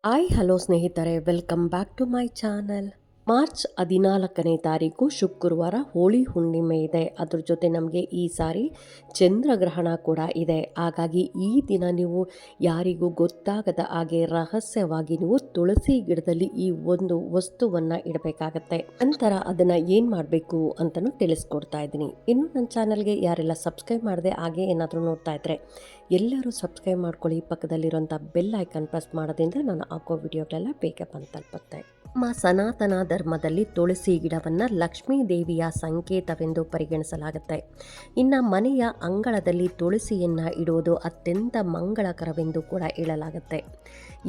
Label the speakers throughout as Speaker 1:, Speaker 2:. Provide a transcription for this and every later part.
Speaker 1: Hi hello ಸ್ನೇಹಿತರೆ, welcome back to my channel. March 14ನೇ ತಾರೀಕು ಶುಕ್ರವಾರ ಹೋಳಿ ಹುಣ್ಣಿಮೆ ಇದೆ. ಅದ್ರ ಜೊತೆ ನಮಗೆ ಈ ಸಾರಿ ಚಂದ್ರಗ್ರಹಣ ಕೂಡ ಇದೆ. ಹಾಗಾಗಿ ಈ ದಿನ ನೀವು ಯಾರಿಗೂ ಗೊತ್ತಾಗದ ಹಾಗೆ ರಹಸ್ಯವಾಗಿ ನೀವು ತುಳಸಿ ಗಿಡದಲ್ಲಿ ಈ ಒಂದು ವಸ್ತುವನ್ನು ಇಡಬೇಕಾಗತ್ತೆ. ನಂತರ ಅದನ್ನು ಏನು ಮಾಡಬೇಕು ಅಂತಲೂ ತಿಳಿಸ್ಕೊಡ್ತಾ ಇದ್ದೀನಿ. ಇನ್ನು ನನ್ನ ಚಾನಲ್ಗೆ ಯಾರೆಲ್ಲ ಸಬ್ಸ್ಕ್ರೈಬ್ ಮಾಡದೆ ಹಾಗೆ ಏನಾದರೂ ನೋಡ್ತಾ ಇದ್ರೆ ಎಲ್ಲರೂ ಸಬ್ಸ್ಕ್ರೈಬ್ ಮಾಡ್ಕೊಳ್ಳಿ. ಪಕ್ಕದಲ್ಲಿರುವಂಥ ಬೆಲ್ ಐಕಾನ್ ಪ್ರೆಸ್ ಮಾಡೋದ್ರಿಂದ ನಾನು ಹಾಕೋ ವಿಡಿಯೋಗಳೆಲ್ಲ ಬೇಗ ಬಂದು ತಲುಪುತ್ತೆ. ನಮ್ಮ ಸನಾತನ ಧರ್ಮದಲ್ಲಿ ತುಳಸಿ ಗಿಡವನ್ನು ಲಕ್ಷ್ಮೀ ದೇವಿಯ ಸಂಕೇತವೆಂದು ಪರಿಗಣಿಸಲಾಗುತ್ತೆ. ಇನ್ನು ಮನೆಯ ಅಂಗಳದಲ್ಲಿ ತುಳಸಿಯನ್ನು ಇಡುವುದು ಅತ್ಯಂತ ಮಂಗಳಕರವೆಂದು ಕೂಡ ಹೇಳಲಾಗುತ್ತೆ.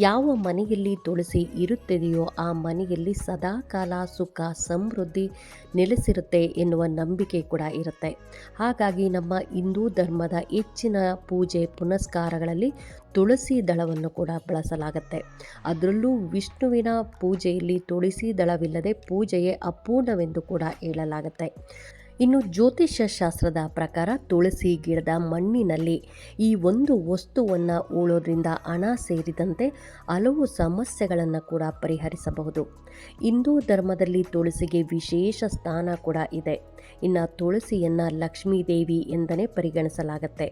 Speaker 1: ಯಾವ ಮನೆಯಲ್ಲಿ ತುಳಸಿ ಇರುತ್ತದೆಯೋ ಆ ಮನೆಯಲ್ಲಿ ಸದಾಕಾಲ ಸುಖ ಸಮೃದ್ಧಿ ನೆಲೆಸಿರುತ್ತೆ ಎನ್ನುವ ನಂಬಿಕೆ ಕೂಡ ಇರುತ್ತೆ. ಹಾಗಾಗಿ ನಮ್ಮ ಹಿಂದೂ ಧರ್ಮದ ಹೆಚ್ಚಿನ ಪೂಜೆ ಪುನಸ್ಕಾರಗಳಲ್ಲಿ ತುಳಸಿ ದಳವನ್ನು ಕೂಡ ಬಳಸಲಾಗುತ್ತೆ. ಅದರಲ್ಲೂ ವಿಷ್ಣುವಿನ ಪೂಜೆಯಲ್ಲಿ ತುಳಸಿ ದಳವಿಲ್ಲದೆ ಪೂಜೆಯೇ ಅಪೂರ್ಣವೆಂದು ಕೂಡ ಹೇಳಲಾಗುತ್ತೆ. ಇನ್ನು ಜ್ಯೋತಿಷ್ಯ ಶಾಸ್ತ್ರದ ಪ್ರಕಾರ ತುಳಸಿ ಗಿಡದ ಮಣ್ಣಿನಲ್ಲಿ ಈ ಒಂದು ವಸ್ತುವನ್ನು ಹೂಳೋದ್ರಿಂದ ಹಣ ಸೇರಿದಂತೆ ಹಲವು ಸಮಸ್ಯೆಗಳನ್ನು ಕೂಡ ಪರಿಹರಿಸಬಹುದು. ಹಿಂದೂ ಧರ್ಮದಲ್ಲಿ ತುಳಸಿಗೆ ವಿಶೇಷ ಸ್ಥಾನ ಕೂಡ ಇದೆ. ಇನ್ನು ತುಳಸಿಯನ್ನು ಲಕ್ಷ್ಮೀ ದೇವಿ ಎಂದನೇ ಪರಿಗಣಿಸಲಾಗುತ್ತೆ.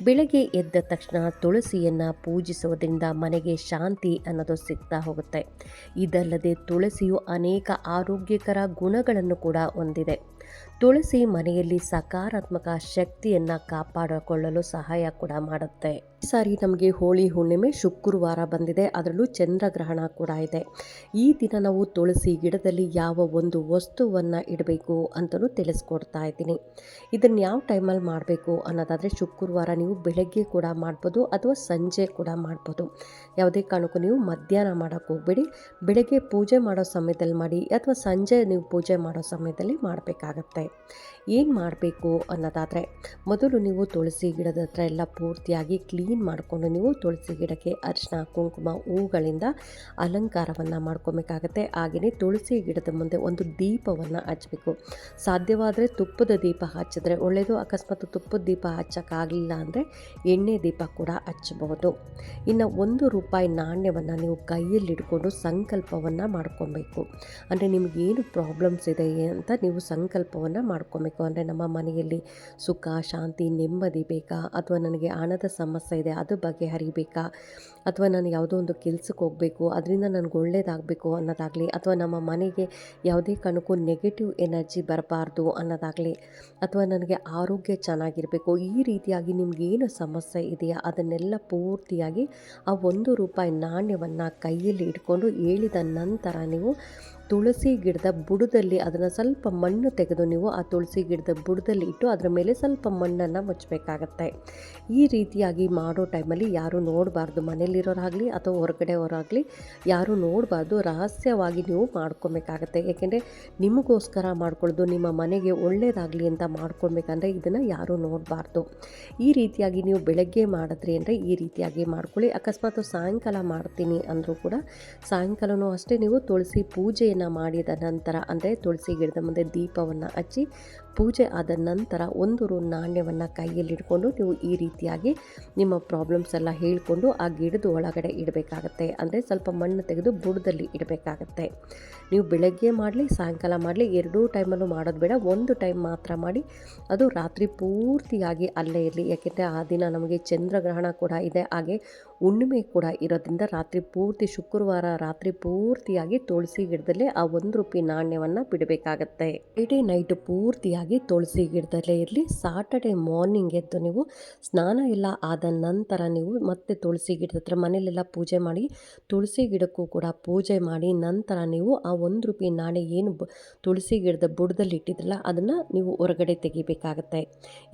Speaker 1: ಬೆಳಗ್ಗೆ ಎದ್ದ ತಕ್ಷಣ ತುಳಸಿಯನ್ನು ಪೂಜಿಸುವುದರಿಂದ ಮನೆಗೆ ಶಾಂತಿ ಅನ್ನೋದು ಸಿಗ್ತಾ ಹೋಗುತ್ತೆ. ಇದಲ್ಲದೆ ತುಳಸಿಯು ಅನೇಕ ಆರೋಗ್ಯಕರ ಗುಣಗಳನ್ನು ಕೂಡ ಹೊಂದಿದೆ. ತುಳಸಿ ಮನೆಯಲ್ಲಿ ಸಕಾರಾತ್ಮಕ ಶಕ್ತಿಯನ್ನು ಕಾಪಾಡಿಕೊಳ್ಳಲು ಸಹಾಯ ಕೂಡ ಮಾಡುತ್ತೆ. ಈ ಸಾರಿ ನಮಗೆ ಹೋಳಿ ಹುಣ್ಣಿಮೆ ಶುಕ್ರವಾರ ಬಂದಿದೆ. ಅದರಲ್ಲೂ ಚಂದ್ರಗ್ರಹಣ ಕೂಡ ಇದೆ. ಈ ದಿನ ನಾವು ತುಳಸಿ ಗಿಡದಲ್ಲಿ ಯಾವ ಒಂದು ವಸ್ತುವನ್ನು ಇಡಬೇಕು ಅಂತಲೂ ತಿಳಿಸ್ಕೊಡ್ತಾ ಇದ್ದೀನಿ. ಇದನ್ನು ಯಾವ ಟೈಮಲ್ಲಿ ಮಾಡಬೇಕು ಅನ್ನೋದಾದರೆ ಶುಕ್ರವಾರ ನೀವು ಬೆಳಗ್ಗೆ ಕೂಡ ಮಾಡ್ಬೋದು ಅಥವಾ ಸಂಜೆ ಕೂಡ ಮಾಡ್ಬೋದು. ಯಾವುದೇ ಕಾರಣಕ್ಕೂ ನೀವು ಮಧ್ಯಾಹ್ನ ಮಾಡೋಕ್ಕೆ ಹೋಗಬೇಡಿ. ಬೆಳಗ್ಗೆ ಪೂಜೆ ಮಾಡೋ ಸಮಯದಲ್ಲಿ ಮಾಡಿ ಅಥವಾ ಸಂಜೆ ನೀವು ಪೂಜೆ ಮಾಡೋ ಸಮಯದಲ್ಲಿ ಮಾಡಬೇಕಾಗತ್ತೆ. ಏನು ಮಾಡಬೇಕು ಅನ್ನೋದಾದರೆ ಮೊದಲು ನೀವು ತುಳಸಿ ಗಿಡದ ಹತ್ರ ಎಲ್ಲ ಪೂರ್ತಿಯಾಗಿ ಕ್ಲೀನ್ ಮಾಡಿಕೊಂಡು ನೀವು ತುಳಸಿ ಗಿಡಕ್ಕೆ ಅರಿಶಿನ ಕುಂಕುಮ ಹೂಗಳಿಂದ ಅಲಂಕಾರವನ್ನು ಮಾಡ್ಕೊಬೇಕಾಗತ್ತೆ. ಹಾಗೆಯೇ ತುಳಸಿ ಗಿಡದ ಮುಂದೆ ಒಂದು ದೀಪವನ್ನು ಹಚ್ಚಬೇಕು. ಸಾಧ್ಯವಾದರೆ ತುಪ್ಪದ ದೀಪ ಹಚ್ಚಿದ್ರೆ ಒಳ್ಳೆಯದು. ಅಕಸ್ಮಾತ್ ತುಪ್ಪದ ದೀಪ ಹಚ್ಚೋಕ್ಕಾಗಲಿಲ್ಲ ಅಂದರೆ ಎಣ್ಣೆ ದೀಪ ಕೂಡ ಹಚ್ಚಬಹುದು. ಇನ್ನು ₹1 ನಾಣ್ಯವನ್ನು ನೀವು ಕೈಯಲ್ಲಿ ಹಿಡ್ಕೊಂಡು ಸಂಕಲ್ಪವನ್ನು ಮಾಡ್ಕೊಬೇಕು. ಅಂದರೆ ನಿಮಗೇನು ಪ್ರಾಬ್ಲಮ್ಸ್ ಇದೆ ಅಂತ ನೀವು ಸಂಕಲ್ಪವನ್ನು ಮಾಡ್ಕೊಬೇಕು. ಅಂದರೆ ನಮ್ಮ ಮನೆಯಲ್ಲಿ ಸುಖ ಶಾಂತಿ ನೆಮ್ಮದಿ ಬೇಕಾ, ಅಥವಾ ನನಗೆ ಹಣದ ಸಮಸ್ಯೆ ಇದೆ ಅದು ಬಗೆಹರಿಬೇಕಾ, ಅಥವಾ ನಾನು ಯಾವುದೋ ಒಂದು ಕೆಲಸಕ್ಕೆ ಹೋಗಬೇಕು ಅದರಿಂದ ನನಗೆ ಒಳ್ಳೆಯದಾಗಬೇಕು ಅನ್ನೋದಾಗಲಿ, ಅಥವಾ ನಮ್ಮ ಮನೆಗೆ ಯಾವುದೇ ಕಾರಣಕ್ಕೂ ನೆಗೆಟಿವ್ ಎನರ್ಜಿ ಬರಬಾರ್ದು ಅನ್ನೋದಾಗಲಿ, ಅಥವಾ ನನಗೆ ಆರೋಗ್ಯ ಚೆನ್ನಾಗಿರಬೇಕು, ಈ ರೀತಿಯಾಗಿ ನಿಮಗೇನು ಸಮಸ್ಯೆ ಇದೆಯಾ ಅದನ್ನೆಲ್ಲ ಪೂರ್ತಿಯಾಗಿ ಆ ₹1 ನಾಣ್ಯವನ್ನು ಕೈಯಲ್ಲಿ ಇಟ್ಕೊಂಡು ಹೇಳಿದ ನಂತರ ನೀವು ತುಳಸಿ ಗಿಡದ ಬುಡದಲ್ಲಿ ಅದನ್ನು ಸ್ವಲ್ಪ ಮಣ್ಣು ತೆಗೆದು ನೀವು ಆ ತುಳಸಿ ಗಿಡದ ಬುಡದಲ್ಲಿ ಇಟ್ಟು ಅದರ ಮೇಲೆ ಸ್ವಲ್ಪ ಮಣ್ಣನ್ನು ಮುಚ್ಚಬೇಕಾಗತ್ತೆ. ಈ ರೀತಿಯಾಗಿ ಮಾಡೋ ಟೈಮಲ್ಲಿ ಯಾರೂ ನೋಡಬಾರ್ದು. ಮನೇಲಿರೋರಾಗಲಿ ಅಥವಾ ಹೊರಗಡೆಯವರಾಗಲಿ ಯಾರೂ ನೋಡಬಾರ್ದು. ರಹಸ್ಯವಾಗಿ ನೀವು ಮಾಡ್ಕೊಬೇಕಾಗತ್ತೆ. ಏಕೆಂದರೆ ನಿಮಗೋಸ್ಕರ ಮಾಡ್ಕೊಳ್ಳೋದು, ನಿಮ್ಮ ಮನೆಗೆ ಒಳ್ಳೆಯದಾಗಲಿ ಅಂತ ಮಾಡ್ಕೊಳ್ಬೇಕಂದ್ರೆ ಇದನ್ನು ಯಾರೂ ನೋಡಬಾರ್ದು. ಈ ರೀತಿಯಾಗಿ ನೀವು ಬೆಳಗ್ಗೆ ಮಾಡಿದ್ರಿ ಅಂದರೆ ಈ ರೀತಿಯಾಗಿ ಮಾಡ್ಕೊಳ್ಳಿ. ಅಕಸ್ಮಾತ್ ಸಾಯಂಕಾಲ ಮಾಡ್ತೀನಿ ಅಂದರೂ ಕೂಡ ಸಾಯಂಕಾಲವೂ ಅಷ್ಟೇ ನೀವು ತುಳಸಿ ಪೂಜೆಯನ್ನು ಮಾಡಿದ ನಂತರ, ಅಂದರೆ ತುಳಸಿ ಗಿಡದ ಮುಂದೆ ದೀಪವನ್ನು ಹಚ್ಚಿ ಪೂಜೆ ಆದ ನಂತರ ₹1 ನಾಣ್ಯವನ್ನು ಕೈಯಲ್ಲಿ ಇಟ್ಕೊಂಡು ನೀವು ಈ ರೀತಿಯಾಗಿ ನಿಮ್ಮ ಪ್ರಾಬ್ಲಮ್ಸ್ ಎಲ್ಲ ಹೇಳಿಕೊಂಡು ಆ ಗಿಡದ ಒಳಗಡೆ ಇಡಬೇಕಾಗತ್ತೆ. ಅಂದರೆ ಸ್ವಲ್ಪ ಮಣ್ಣು ತೆಗೆದು ಬುಡದಲ್ಲಿ ಇಡಬೇಕಾಗತ್ತೆ. ನೀವು ಬೆಳಗ್ಗೆ ಮಾಡಲಿ ಸಾಯಂಕಾಲ ಮಾಡಲಿ ಎರಡೂ ಟೈಮಲ್ಲೂ ಮಾಡೋದು ಬೇಡ. ಒಂದು ಟೈಮ್ ಮಾತ್ರ ಮಾಡಿ. ಅದು ರಾತ್ರಿ ಪೂರ್ತಿಯಾಗಿ ಅಲ್ಲೇ ಇರಲಿ. ಯಾಕೆಂದರೆ ಆ ದಿನ ನಮಗೆ ಚಂದ್ರಗ್ರಹಣ ಕೂಡ ಇದೆ, ಹಾಗೆ ಹುಣ್ಣಿಮೆ ಕೂಡ ಇರೋದ್ರಿಂದ ರಾತ್ರಿ ಪೂರ್ತಿ ಶುಕ್ರವಾರ ರಾತ್ರಿ ಪೂರ್ತಿಯಾಗಿ ತುಳಸಿ ಗಿಡದಲ್ಲೇ ಆ ₹1 ನಾಣ್ಯವನ್ನು ಬಿಡಬೇಕಾಗತ್ತೆ. ಫ್ರೈಡೇ ನೈಟ್ ಪೂರ್ತಿಯಾಗಿ ತುಳಸಿ ಗಿಡದಲ್ಲೇ ಇರಲಿ. ಸಾಟರ್ಡೆ ಮಾರ್ನಿಂಗ್ ಎದ್ದು ನೀವು ಸ್ನಾನ ಎಲ್ಲ ಆದ ನಂತರ ನೀವು ಮತ್ತೆ ತುಳಸಿ ಗಿಡದ ಹತ್ರ ಮನೆಯಲ್ಲೆಲ್ಲ ಪೂಜೆ ಮಾಡಿ ತುಳಸಿ ಗಿಡಕ್ಕೂ ಕೂಡ ಪೂಜೆ ಮಾಡಿ ನಂತರ ನೀವು ಆ ₹1 ನಾಣ್ಯ ಏನು ತುಳಸಿ ಗಿಡದ ಬುಡದಲ್ಲಿ ಇಟ್ಟಿದ್ರಲ್ಲ ಅದನ್ನು ನೀವು ಹೊರಗಡೆ ತೆಗಿಬೇಕಾಗತ್ತೆ.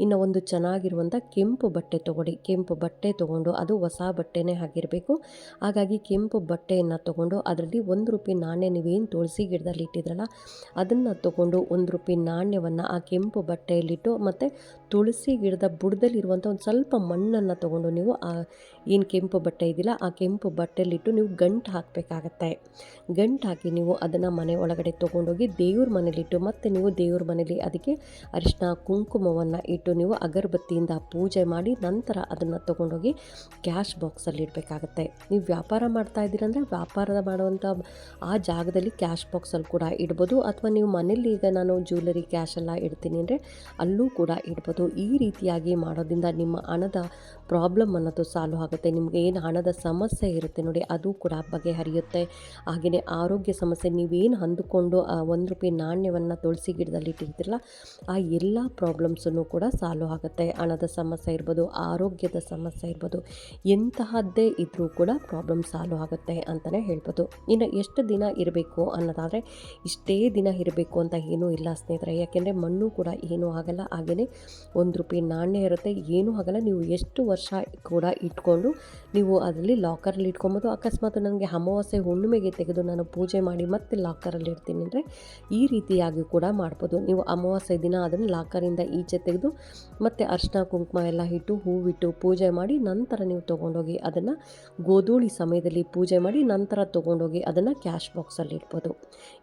Speaker 1: ಇನ್ನು ಒಂದು ಚೆನ್ನಾಗಿರುವಂಥ ಕೆಂಪು ಬಟ್ಟೆ ತೊಗೊಳ್ಳಿ. ಕೆಂಪು ಬಟ್ಟೆ ತೊಗೊಂಡು, ಅದು ಹೊಸ ಬಟ್ಟೆನೇ ಆಗಿರಬೇಕು. ಹಾಗಾಗಿ ಕೆಂಪು ಬಟ್ಟೆಯನ್ನು ತೊಗೊಂಡು ಅದರಲ್ಲಿ ₹1 ನಾಣ್ಯ ನೀವೇನು ತುಳಸಿ ಗಿಡದಲ್ಲಿ ಇಟ್ಟಿದ್ರಲ್ಲ ಅದನ್ನು ತೊಗೊಂಡು ₹1 ನಾಣ್ಯವನ್ನು ಆ ಕೆಂಪು ಬಟ್ಟೆಯಲ್ಲಿಟ್ಟು ಮತ್ತು ತುಳಸಿ ಗಿಡದ ಬುಡದಲ್ಲಿರುವಂಥ ಒಂದು ಸ್ವಲ್ಪ ಮಣ್ಣನ್ನು ತೊಗೊಂಡು ನೀವು ಆ ಏನು ಕೆಂಪು ಬಟ್ಟೆ ಇದೆಯಲ್ಲ ಆ ಕೆಂಪು ಬಟ್ಟೆಯಲ್ಲಿಟ್ಟು ನೀವು ಗಂಟು ಹಾಕಬೇಕಾಗತ್ತೆ. ಗಂಟು ಹಾಕಿ ನೀವು ಅದನ್ನು ಮನೆ ಒಳಗಡೆ ತೊಗೊಂಡೋಗಿ ದೇವ್ರ ಮನೇಲಿಟ್ಟು ಮತ್ತು ನೀವು ದೇವ್ರ ಮನೇಲಿ ಅದಕ್ಕೆ ಅರಿಶಿನ ಕುಂಕುಮವನ್ನು ಇಟ್ಟು ನೀವು ಅಗರಬತ್ತಿಯಿಂದ ಪೂಜೆ ಮಾಡಿ ನಂತರ ಅದನ್ನು ತೊಗೊಂಡೋಗಿ ಕ್ಯಾಶ್ ಬಾಕ್ಸ್ ಬಾಕ್ಸಲ್ಲಿ ಇಡಬೇಕಾಗತ್ತೆ. ನೀವು ವ್ಯಾಪಾರ ಮಾಡ್ತಾ ಇದ್ದೀರಂದರೆ ವ್ಯಾಪಾರದ ಮಾಡುವಂಥ ಆ ಜಾಗದಲ್ಲಿ ಕ್ಯಾಶ್ ಬಾಕ್ಸಲ್ಲಿ ಕೂಡ ಇಡ್ಬೋದು, ಅಥವಾ ನೀವು ಮನೇಲಿ ಈಗ ನಾನು ಜ್ಯುವೆಲರಿ ಕ್ಯಾಶ್ ಎಲ್ಲ ಇಡ್ತೀನಿ ಅಂದರೆ ಅಲ್ಲೂ ಕೂಡ ಇಡ್ಬೋದು. ಈ ರೀತಿಯಾಗಿ ಮಾಡೋದ್ರಿಂದ ನಿಮ್ಮ ಹಣದ ಪ್ರಾಬ್ಲಮ್ ಅನ್ನೋದು ಸಾಲ್ವ್ ಆಗುತ್ತೆ. ನಿಮಗೆ ಏನು ಹಣದ ಸಮಸ್ಯೆ ಇರುತ್ತೆ ನೋಡಿ, ಅದು ಕೂಡ ಬಗೆಹರಿಯುತ್ತೆ. ಹಾಗೆಯೇ ಆರೋಗ್ಯ ಸಮಸ್ಯೆ, ನೀವೇನು ಅಂದುಕೊಂಡು ಆ ₹1 ನಾಣ್ಯವನ್ನು ತುಳಸಿ ಗಿಡದಲ್ಲಿ ಇಟ್ಟಿರ್ತೀರಲ್ಲ, ಆ ಎಲ್ಲ ಪ್ರಾಬ್ಲಮ್ಸನ್ನು ಕೂಡ ಸಾಲ್ವ್ ಆಗುತ್ತೆ. ಹಣದ ಸಮಸ್ಯೆ ಇರ್ಬೋದು, ಆರೋಗ್ಯದ ಸಮಸ್ಯೆ ಇರ್ಬೋದು, ಎಂತಹದ್ದೇ ಇದ್ದರೂ ಕೂಡ ಪ್ರಾಬ್ಲಮ್ ಸಾಲ್ವ್ ಆಗುತ್ತೆ ಅಂತಲೇ ಹೇಳ್ಬೋದು. ಇನ್ನು ಎಷ್ಟು ದಿನ ಇರಬೇಕು ಅನ್ನೋದಾದರೆ ಇಷ್ಟೇ ದಿನ ಇರಬೇಕು ಅಂತ ಏನೂ ಇಲ್ಲ ಸ್ನೇಹಿತರೆ. ಯಾಕೆಂದರೆ ಮಣ್ಣು ಕೂಡ ಏನೂ ಆಗಲ್ಲ, ಹಾಗೆಯೇ ₹1 ನಾಣ್ಯ ಇರುತ್ತೆ, ಏನೂ ಆಗಲ್ಲ. ನೀವು ಎಷ್ಟು ವರ್ಷ ಕೂಡ ಇಟ್ಕೊಂಡು ನೀವು ಅದರಲ್ಲಿ ಲಾಕರಲ್ಲಿ ಇಟ್ಕೊಬೋದು. ಅಕಸ್ಮಾತ್ ನನಗೆ ಅಮಾವಾಸ್ಯೆ ಹುಣ್ಣಿಮೆಗೆ ತೆಗೆದು ನಾನು ಪೂಜೆ ಮಾಡಿ ಮತ್ತೆ ಲಾಕರಲ್ಲಿ ಇಡ್ತೀನಿ ಅಂದರೆ ಈ ರೀತಿಯಾಗಿ ಕೂಡ ಮಾಡ್ಬೋದು. ನೀವು ಅಮಾವಾಸ್ಯೆ ದಿನ ಅದನ್ನು ಲಾಕರಿಂದ ಈಚೆ ತೆಗೆದು ಮತ್ತು ಅರಿಶಿನ ಕುಂಕುಮ ಎಲ್ಲ ಇಟ್ಟು ಹೂವಿಟ್ಟು ಪೂಜೆ ಮಾಡಿ ನಂತರ ನೀವು ತೊಗೊಂಡೋಗಿ ಅದನ್ನು ಗೋಧೂಳಿ ಸಮಯದಲ್ಲಿ ಪೂಜೆ ಮಾಡಿ ನಂತರ ತೊಗೊಂಡೋಗಿ ಅದನ್ನು ಕ್ಯಾಶ್ ಬಾಕ್ಸಲ್ಲಿ ಇಡ್ಬೋದು.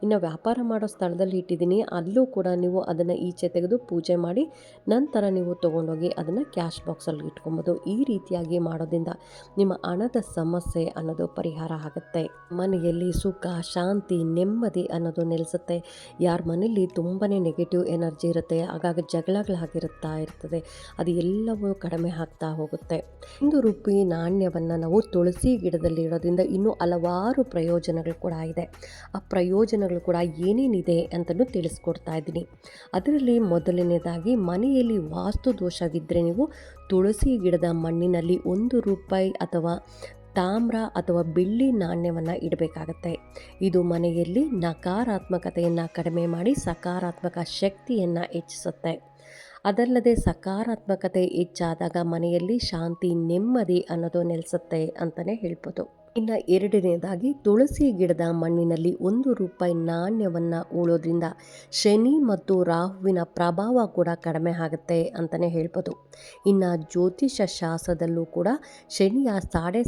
Speaker 1: ಇನ್ನು ವ್ಯಾಪಾರ ಮಾಡೋ ಸ್ಥಳದಲ್ಲಿ ಇಟ್ಟಿದ್ದೀನಿ, ಅಲ್ಲೂ ಕೂಡ ನೀವು ಅದನ್ನು ಈಚೆ ತೆಗೆದು ಪೂಜೆ ಮಾಡಿ ನಂತರ ನೀವು ತೊಗೊಂಡೋಗಿ ಅದನ್ನು ಕ್ಯಾಶ್ ಬಾಕ್ಸಲ್ಲಿ ಇಟ್ಕೊಬೋದು. ಈ ರೀತಿಯಾಗಿ ಮಾಡೋದ್ರಿಂದ ನಿಮ್ಮ ಹಣದ ಸಮಸ್ಯೆ ಅನ್ನೋದು ಪರಿಹಾರ ಆಗುತ್ತೆ. ಮನೆಯಲ್ಲಿ ಸುಖ, ಶಾಂತಿ, ನೆಮ್ಮದಿ ಅನ್ನೋದು ನೆಲೆಸುತ್ತೆ. ಯಾರ ಮನೆಯಲ್ಲಿ ತುಂಬಾ ನೆಗೆಟಿವ್ ಎನರ್ಜಿ ಇರುತ್ತೆ, ಆಗಾಗ ಜಗಳಗಳಾಗಿರುತ್ತಾ ಇರ್ತದೆ, ಅದು ಎಲ್ಲವೂ ಕಡಿಮೆ ಆಗ್ತಾ ಹೋಗುತ್ತೆ. ₹1 ನಾಣ್ಯವನ್ನು ನಾವು ತುಳಸಿ ಗಿಡದಲ್ಲಿ ಇಡೋದ್ರಿಂದ ಇನ್ನೂ ಹಲವಾರು ಪ್ರಯೋಜನಗಳು ಕೂಡ ಇದೆ. ಆ ಪ್ರಯೋಜನಗಳು ಕೂಡ ಏನೇನಿದೆ ಅಂತಲೂ ತಿಳಿಸ್ಕೊಡ್ತಾ ಇದ್ದೀನಿ. ಅದರಲ್ಲಿ ಮೊದಲನೇದಾಗಿ, ಮನೆಯಲ್ಲಿ ವಾಸ್ತು ದೋಷವಿದ್ದರೆ ನೀವು ತುಳಸಿ ಗಿಡದ ಮಣ್ಣಿನಲ್ಲಿ ₹1 ಅಥವಾ ತಾಮ್ರ ಅಥವಾ ಬೆಳ್ಳಿ ನಾಣ್ಯವನ್ನು ಇಡಬೇಕಾಗತ್ತೆ. ಇದು ಮನೆಯಲ್ಲಿ ನಕಾರಾತ್ಮಕತೆಯನ್ನು ಕಡಿಮೆ ಮಾಡಿ ಸಕಾರಾತ್ಮಕ ಶಕ್ತಿಯನ್ನು ಹೆಚ್ಚಿಸುತ್ತೆ. ಅದಲ್ಲದೆ ಸಕಾರಾತ್ಮಕತೆ ಹೆಚ್ಚಾದಾಗ ಮನೆಯಲ್ಲಿ ಶಾಂತಿ, ನೆಮ್ಮದಿ ಅನ್ನೋದು ನೆಲೆಸುತ್ತೆ ಅಂತಲೇ ಹೇಳ್ಬೋದು. ಇನ್ನು ಎರಡನೇದಾಗಿ, ತುಳಸಿ ಗಿಡದ ಮಣ್ಣಿನಲ್ಲಿ ₹1 ನಾಣ್ಯವನ್ನು ಉಳೋದ್ರಿಂದ ಶನಿ ಮತ್ತು ರಾಹುವಿನ ಪ್ರಭಾವ ಕೂಡ ಕಡಿಮೆ ಆಗುತ್ತೆ ಅಂತಲೇ ಹೇಳ್ಬೋದು. ಇನ್ನು ಜ್ಯೋತಿಷ ಶಾಸ್ತ್ರದಲ್ಲೂ ಕೂಡ ಶನಿಯ ಸಾಡೆ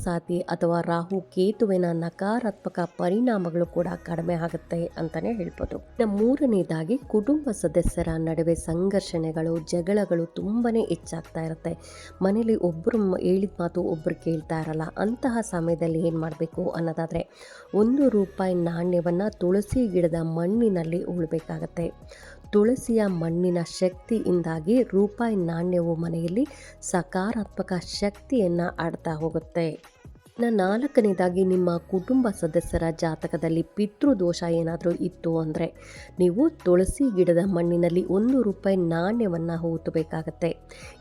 Speaker 1: ಅಥವಾ ರಾಹು ಕೇತುವಿನ ನಕಾರಾತ್ಮಕ ಪರಿಣಾಮಗಳು ಕೂಡ ಕಡಿಮೆ ಆಗುತ್ತೆ ಅಂತಲೇ ಹೇಳ್ಬೋದು. ಇನ್ನು ಮೂರನೇದಾಗಿ, ಕುಟುಂಬ ಸದಸ್ಯರ ನಡುವೆ ಸಂಘರ್ಷಣೆಗಳು, ಜಗಳಗಳು ತುಂಬಾ ಹೆಚ್ಚಾಗ್ತಾ ಇರುತ್ತೆ. ಮನೇಲಿ ಒಬ್ಬರು ಹೇಳಿದ ಮಾತು ಒಬ್ಬರು ಕೇಳ್ತಾ ಇರಲ್ಲ. ಅಂತಹ ಸಮಯದಲ್ಲಿ ಏನು ಮಾಡಬೇಕು ಅನ್ನೋದಾದರೆ ₹1 ನಾಣ್ಯವನ್ನು ತುಳಸಿ ಗಿಡದ ಮಣ್ಣಿನಲ್ಲಿ ಉಳಬೇಕಾಗತ್ತೆ. ತುಳಸಿಯ ಮಣ್ಣಿನ ಶಕ್ತಿಯಿಂದಾಗಿ ₹1 ನಾಣ್ಯವು ಮನೆಯಲ್ಲಿ ಸಕಾರಾತ್ಮಕ ಶಕ್ತಿಯನ್ನು ಆಡ್ತಾ ಹೋಗುತ್ತೆ. ನಾಲ್ಕನೇದಾಗಿ, ನಿಮ್ಮ ಕುಟುಂಬ ಸದಸ್ಯರ ಜಾತಕದಲ್ಲಿ ಪಿತೃದೋಷ ಏನಾದರೂ ಇತ್ತು ಅಂದರೆ ನೀವು ತುಳಸಿ ಗಿಡದ ಮಣ್ಣಿನಲ್ಲಿ ₹1 ನಾಣ್ಯವನ್ನು ಹೂತಬೇಕಾಗತ್ತೆ.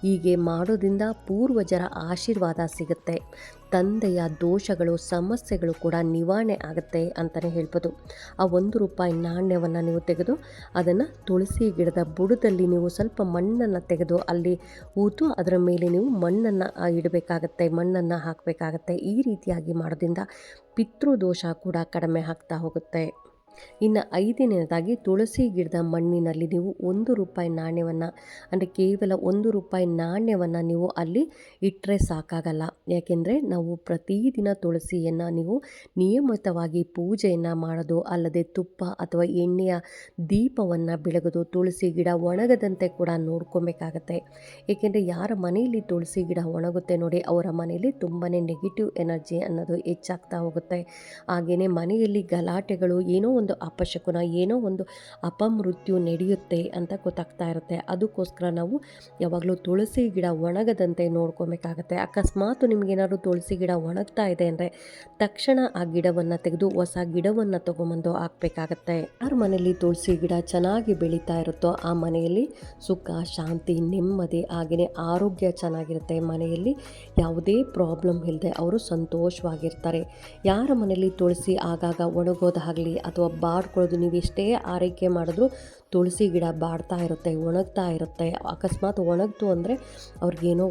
Speaker 1: ಹೀಗೆ ಮಾಡೋದ್ರಿಂದ ಪೂರ್ವಜರ ಆಶೀರ್ವಾದ ಸಿಗುತ್ತೆ. ತಂದೆಯ ದೋಷಗಳು, ಸಮಸ್ಯೆಗಳು ಕೂಡ ನಿವಾರಣೆ ಆಗುತ್ತೆ ಅಂತಲೇ ಹೇಳ್ಬೋದು. ಆ ₹1 ನಾಣ್ಯವನ್ನು ನೀವು ತೆಗೆದು ಅದನ್ನು ತುಳಸಿ ಗಿಡದ ಬುಡದಲ್ಲಿ ನೀವು ಸ್ವಲ್ಪ ಮಣ್ಣನ್ನು ತೆಗೆದು ಅಲ್ಲಿ ಹೂತು ಅದರ ಮೇಲೆ ನೀವು ಮಣ್ಣನ್ನು ಇಡಬೇಕಾಗತ್ತೆ, ಮಣ್ಣನ್ನು ಹಾಕಬೇಕಾಗತ್ತೆ. ಈ ರೀತಿಯಾಗಿ ಮಾಡೋದ್ರಿಂದ ಪಿತೃದೋಷ ಕೂಡ ಕಡಿಮೆ ಆಗ್ತಾ ಹೋಗುತ್ತೆ. ಇನ್ನು ಐದನೇದಾಗಿ, ತುಳಸಿ ಗಿಡದ ಮಣ್ಣಿನಲ್ಲಿ ನೀವು ₹1 ನಾಣ್ಯವನ್ನು ಅಂದರೆ ಕೇವಲ ₹1 ನಾಣ್ಯವನ್ನು ನೀವು ಅಲ್ಲಿ ಇಟ್ಟರೆ ಸಾಕಾಗಲ್ಲ. ಯಾಕೆಂದರೆ ನಾವು ಪ್ರತಿದಿನ ತುಳಸಿಯನ್ನು ನೀವು ನಿಯಮಿತವಾಗಿ ಪೂಜೆಯನ್ನು ಮಾಡೋದು, ಅಲ್ಲದೆ ತುಪ್ಪ ಅಥವಾ ಎಣ್ಣೆಯ ದೀಪವನ್ನು ಬೆಳಗೋದು, ತುಳಸಿ ಗಿಡ ಒಣಗದಂತೆ ಕೂಡ ನೋಡ್ಕೊಬೇಕಾಗತ್ತೆ. ಏಕೆಂದರೆ ಯಾರ ಮನೆಯಲ್ಲಿ ತುಳಸಿ ಗಿಡ ಒಣಗುತ್ತೆ ನೋಡಿ, ಅವರ ಮನೆಯಲ್ಲಿ ತುಂಬಾ ನೆಗೆಟಿವ್ ಎನರ್ಜಿ ಅನ್ನೋದು ಹೆಚ್ಚಾಗ್ತಾ ಹೋಗುತ್ತೆ. ಹಾಗೆಯೇ ಮನೆಯಲ್ಲಿ ಗಲಾಟೆಗಳು, ಏನೋ ಒಂದು ಅಪಶಕುನ, ಏನೋ ಒಂದು ಅಪಮೃತ್ಯು ನಡೆಯುತ್ತೆ ಅಂತ ಗೊತ್ತಾಗ್ತಾ ಇರುತ್ತೆ. ಅದಕ್ಕೋಸ್ಕರ ನಾವು ಯಾವಾಗಲೂ ತುಳಸಿ ಗಿಡ ಒಣಗದಂತೆ ನೋಡ್ಕೊಬೇಕಾಗತ್ತೆ. ಅಕಸ್ಮಾತ್ ನಿಮಗೇನಾದ್ರು ತುಳಸಿ ಗಿಡ ಒಣಗ್ತಾ ಇದೆ ಅಂದರೆ ತಕ್ಷಣ ಆ ಗಿಡವನ್ನು ತೆಗೆದು ಹೊಸ ಗಿಡವನ್ನು ತೊಗೊಂಬಂದು ಹಾಕಬೇಕಾಗತ್ತೆ. ಯಾರ ಮನೆಯಲ್ಲಿ ತುಳಸಿ ಗಿಡ ಚೆನ್ನಾಗಿ ಬೆಳೀತಾ ಇರುತ್ತೋ ಆ ಮನೆಯಲ್ಲಿ ಸುಖ, ಶಾಂತಿ, ನೆಮ್ಮದಿ, ಹಾಗೆಯೇ ಆರೋಗ್ಯ ಚೆನ್ನಾಗಿರುತ್ತೆ. ಮನೆಯಲ್ಲಿ ಯಾವುದೇ ಪ್ರಾಬ್ಲಮ್ ಇಲ್ಲದೆ ಅವರು ಸಂತೋಷವಾಗಿರ್ತಾರೆ. ಯಾರ ಮನೆಯಲ್ಲಿ ತುಳಸಿ ಆಗಾಗ ಒಣಗೋದಾಗಲಿ ಅಥವಾ ಬಾಡ್ಕೊಳ್ಳೋದು, ನೀವು ಎಷ್ಟೇ ಆರೈಕೆ ಮಾಡಿದ್ರೂ ತುಳಸಿ ಗಿಡ ಬಾಡ್ತಾ ಇರುತ್ತೆ, ಒಣಗ್ತಾ ಇರುತ್ತೆ. ಅಕಸ್ಮಾತ್ ಒಣಗ್ತು ಅಂದರೆ ಅವ್ರಿಗೇನೋ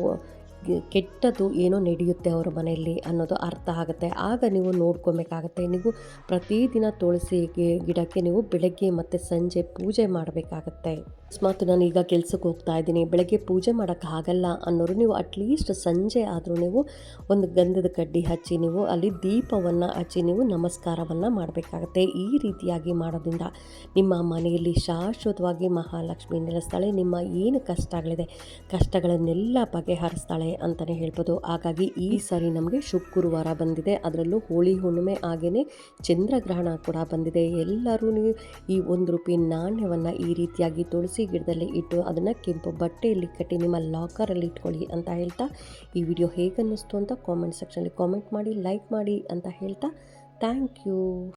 Speaker 1: ಕೆಟ್ಟದ್ದು ಏನೋ ನಡೆಯುತ್ತೆ ಅವರ ಮನೆಯಲ್ಲಿ ಅನ್ನೋದು ಅರ್ಥ ಆಗುತ್ತೆ. ಆಗ ನೀವು ನೋಡ್ಕೊಬೇಕಾಗತ್ತೆ. ನೀವು ಪ್ರತಿದಿನ ತುಳಸಿ ಗಿಡಕ್ಕೆ ನೀವು ಬೆಳಗ್ಗೆ ಮತ್ತು ಸಂಜೆ ಪೂಜೆ ಮಾಡಬೇಕಾಗತ್ತೆ. ಅಕಸ್ಮಾತ್ ನಾನು ಈಗ ಕೆಲ್ಸಕ್ಕೆ ಹೋಗ್ತಾ ಇದ್ದೀನಿ, ಬೆಳಗ್ಗೆ ಪೂಜೆ ಮಾಡೋಕ್ಕಾಗಲ್ಲ ಅನ್ನೋರು ನೀವು ಅಟ್ಲೀಸ್ಟ್ ಸಂಜೆ ಆದರೂ ನೀವು ಒಂದು ಗಂಧದ ಕಡ್ಡಿ ಹಚ್ಚಿ ನೀವು ಅಲ್ಲಿ ದೀಪವನ್ನು ಹಚ್ಚಿ ನೀವು ನಮಸ್ಕಾರವನ್ನು ಮಾಡಬೇಕಾಗತ್ತೆ. ಈ ರೀತಿಯಾಗಿ ಮಾಡೋದ್ರಿಂದ ನಿಮ್ಮ ಮನೆಯಲ್ಲಿ ಶಾಶ್ವತವಾಗಿ ಮಹಾಲಕ್ಷ್ಮಿ ನೆಲೆಸ್ತಾಳೆ. ನಿಮ್ಮ ಏನು ಕಷ್ಟಗಳಿದೆ ಕಷ್ಟಗಳನ್ನೆಲ್ಲ ಬಗೆಹರಿಸ್ತಾಳೆ ಅಂತಲೇ ಹೇಳ್ಬೋದು. ಹಾಗಾಗಿ ಈ ಸಾರಿ ನಮಗೆ ಶುಕ್ರವಾರ ಬಂದಿದೆ, ಅದರಲ್ಲೂ ಹೋಳಿ ಹುಣ್ಣಿಮೆ ಹಾಗೆಯೇ ಚಂದ್ರಗ್ರಹಣ ಕೂಡ ಬಂದಿದೆ. ಎಲ್ಲರೂ ನೀವು ಈ ₹1 ನಾಣ್ಯವನ್ನು ಈ ರೀತಿಯಾಗಿ ತುಳಸಿ ಗಿಡದಲ್ಲಿ ಇಟ್ಟು ಅದನ್ನು ಕೆಂಪು ಬಟ್ಟೆಯಲ್ಲಿ ಕಟ್ಟಿ ನಿಮ್ಮ ಲಾಕರಲ್ಲಿ ಇಟ್ಕೊಳ್ಳಿ ಅಂತ ಹೇಳ್ತಾ, ಈ ವಿಡಿಯೋ ಹೇಗೆ ಅನ್ನಿಸ್ತು ಅಂತ ಕಾಮೆಂಟ್ ಸೆಕ್ಷನಲ್ಲಿ ಕಾಮೆಂಟ್ ಮಾಡಿ, ಲೈಕ್ ಮಾಡಿ ಅಂತ ಹೇಳ್ತಾ ಥ್ಯಾಂಕ್ ಯು.